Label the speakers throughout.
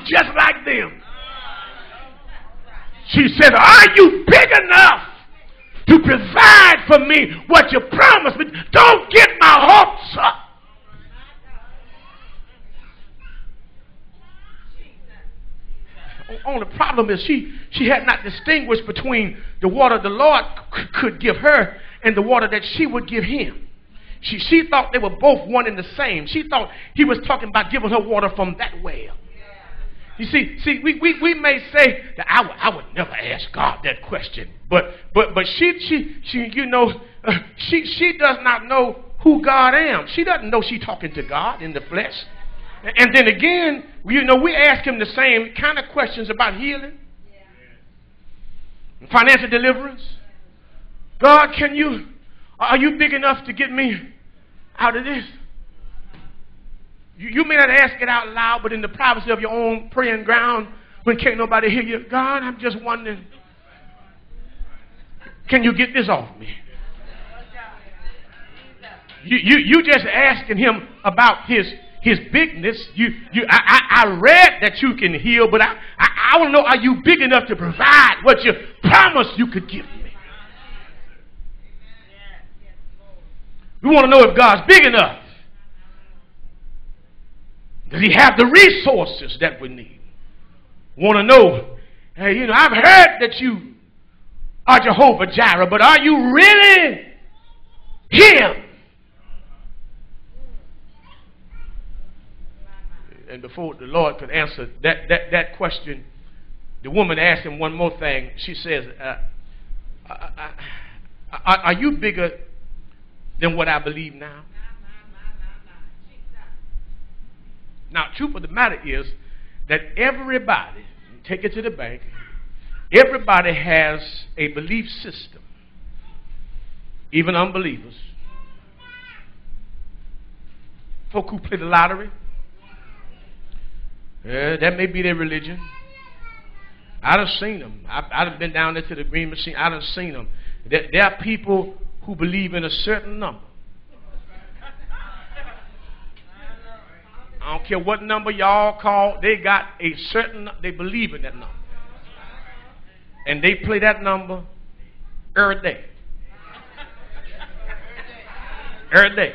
Speaker 1: just like them. She said, are you big enough to provide for me what you promised me? Don't get my hopes up. Only problem is she had not distinguished between the water the Lord could give her and the water that she would give him. She thought they were both one and the same. She thought he was talking about giving her water from that well. You see, we may say that I would never ask God that question, but she you know, she does not know who God is. She doesn't know she's talking to God in the flesh. And then again, you know, we ask him the same kind of questions about healing, financial deliverance. God, are you big enough to get me out of this? You may not ask it out loud, but in the privacy of your own praying ground, when can't nobody hear you, God, I'm just wondering, can you get this off me? You just asking him about his bigness. I read that you can heal, but I want to know, are you big enough to provide what you promised you could give me? We want to know if God's big enough. Does he have the resources that we need? Want to know, hey, you know, I've heard that you are Jehovah Jireh, but are you really him? And before the Lord could answer that question, the woman asked him one more thing. She says, are you bigger than what I believe now? Now, truth of the matter is that everybody, take it to the bank, everybody has a belief system, even unbelievers. Folk who play the lottery, that may be their religion. I done seen them. I done been down there to the green machine. I done seen them. There are people who believe in a certain number. I don't care what number y'all call. They got a certain, they believe in that number. And they play that number every day. Every day.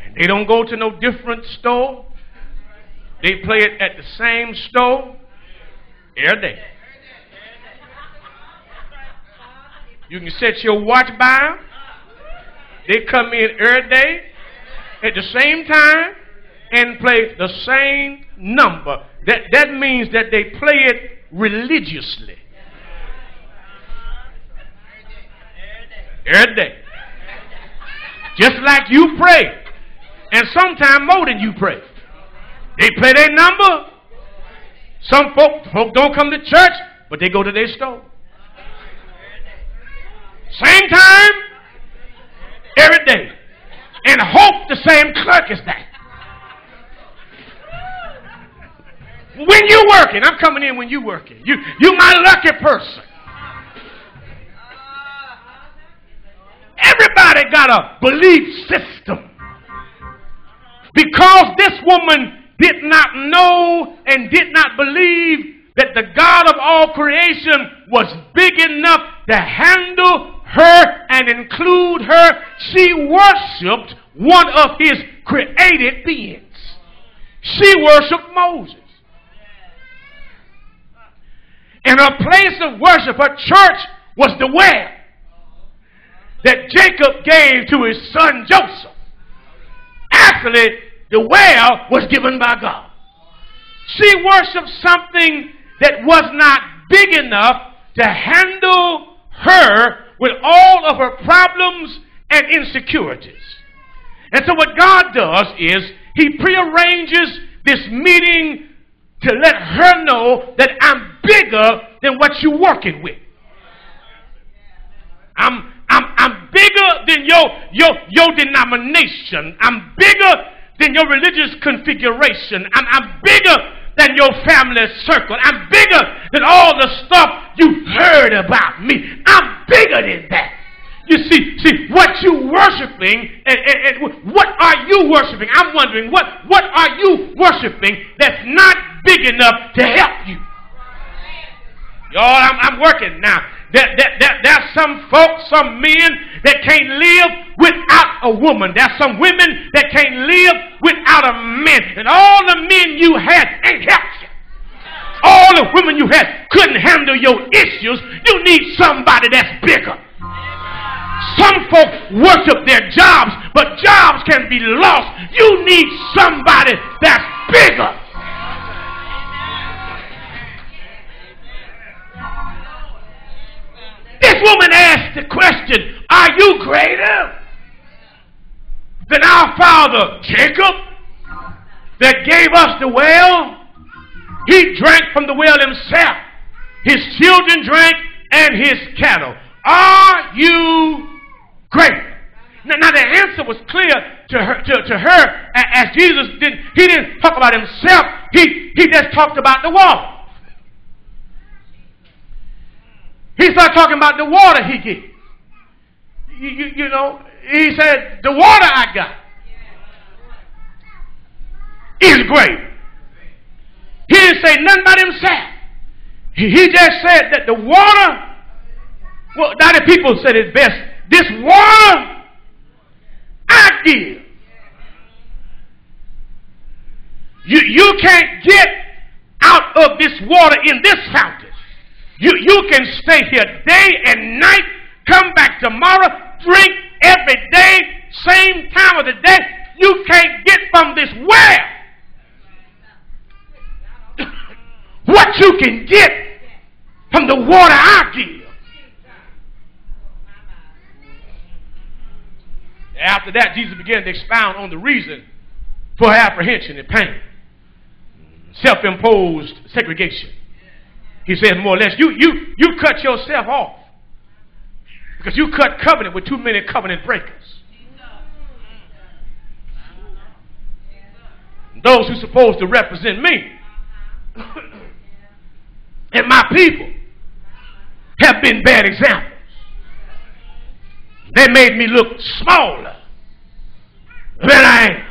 Speaker 1: And they don't go to no different store. They play it at the same store every day. You can set your watch by them. They come in every day at the same time and play the same number. That means that they play it religiously. Every day. Just like you pray. And sometimes more than you pray. They play their number. Some folk don't come to church, but they go to their store. Same time, every day. And hope the same clerk is that. When you're working, I'm coming in when you're working. You my lucky person. Everybody got a belief system. Because this woman did not know and did not believe that the God of all creation was big enough to handle her and include her, she worshiped one of his created beings. She worshiped Moses. And her place of worship, her church, was the well that Jacob gave to his son Joseph. Actually, the well was given by God. She worshiped something that was not big enough to handle her with all of her problems and insecurities. And so what God does is he prearranges this meeting to let her know that I'm bigger than what you're working with. I'm bigger than your denomination. I'm bigger than your religious configuration. I'm bigger than your family circle. I'm bigger than all the stuff you've heard about me. I'm bigger than that. You see what you worshiping and what are you worshiping? I'm wondering what are you worshiping that's not big enough to help you? Y'all, I'm working now. There's some folks, some men that can't live without a woman. There's some women that can't live without a man. And all the men you had ain't helped you. All the women you had couldn't handle your issues. You need somebody that's bigger. Some folks worship their jobs, but jobs can be lost. You need somebody that's bigger. This woman asked the question, are you greater than our father Jacob that gave us the well? He drank from the well himself. His children drank and his cattle. Are you greater? Now the answer was clear to her as Jesus didn't talk about himself. He just talked about the water. He started talking about the water he gave. You know, he said, the water I got is great. He didn't say nothing about himself. He just said that the water, well, now the people said it best, this water I give. You can't get out of this water in this fountain. You can stay here day and night, come back tomorrow, drink every day, same time of the day. You can't get from this well what you can get from the water I give. After that, Jesus began to expound on the reason for apprehension and pain. Self-imposed segregation. He said more or less, you cut yourself off because you cut covenant with too many covenant breakers. Those who are supposed to represent me and my people have been bad examples. They made me look smaller than I am.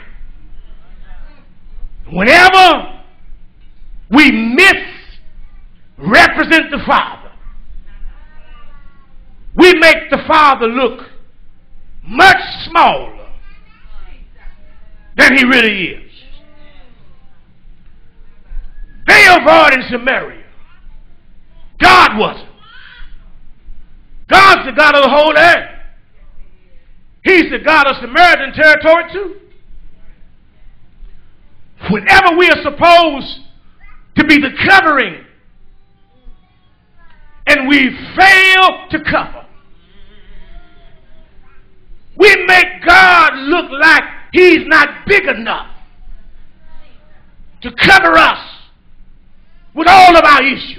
Speaker 1: Whenever we misrepresent the Father, we make the Father look much smaller than he really is. They avoided Samaria. God wasn't. God's the God of the whole earth. He's the God of Samaritan territory too. Whenever we are supposed to be the covering and we fail to cover, we make God look like he's not big enough to cover us with all of our issues.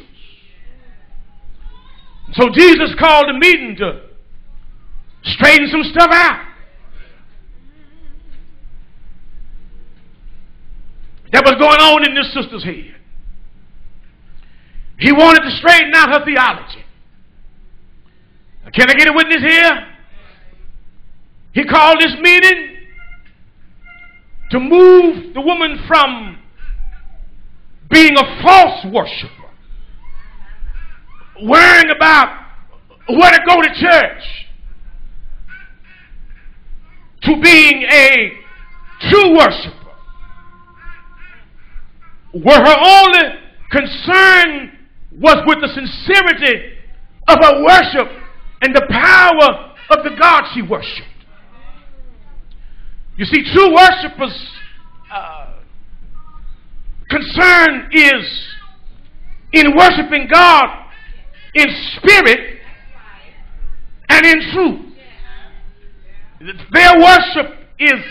Speaker 1: So Jesus called a meeting to straighten some stuff out that was going on in this sister's head. He wanted to straighten out her theology. Can I get a witness here? He called this meeting to move the woman from being a false worshiper, worrying about where to go to church, to being a true worshiper, where her only concern was with the sincerity of her worship and the power of the God she worshiped. You see, true worshipers' concern is in worshiping God in spirit and in truth. Their worship is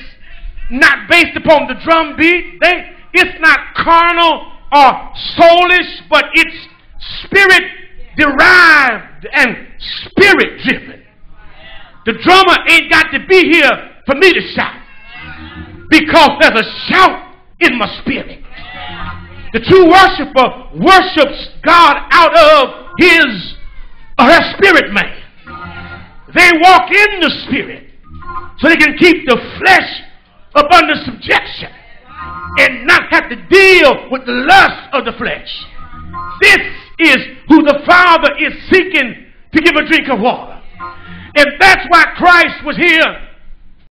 Speaker 1: not based upon the drum beat. It's not carnal or soulish, but it's spirit derived and spirit driven. The drummer ain't got to be here for me to shout, because there's a shout in my spirit. The true worshiper worships God out of his or her spirit man. They walk in the Spirit so they can keep the flesh up under subjection and not have to deal with the lust of the flesh. This is who the Father is seeking to give a drink of water. And that's why Christ was here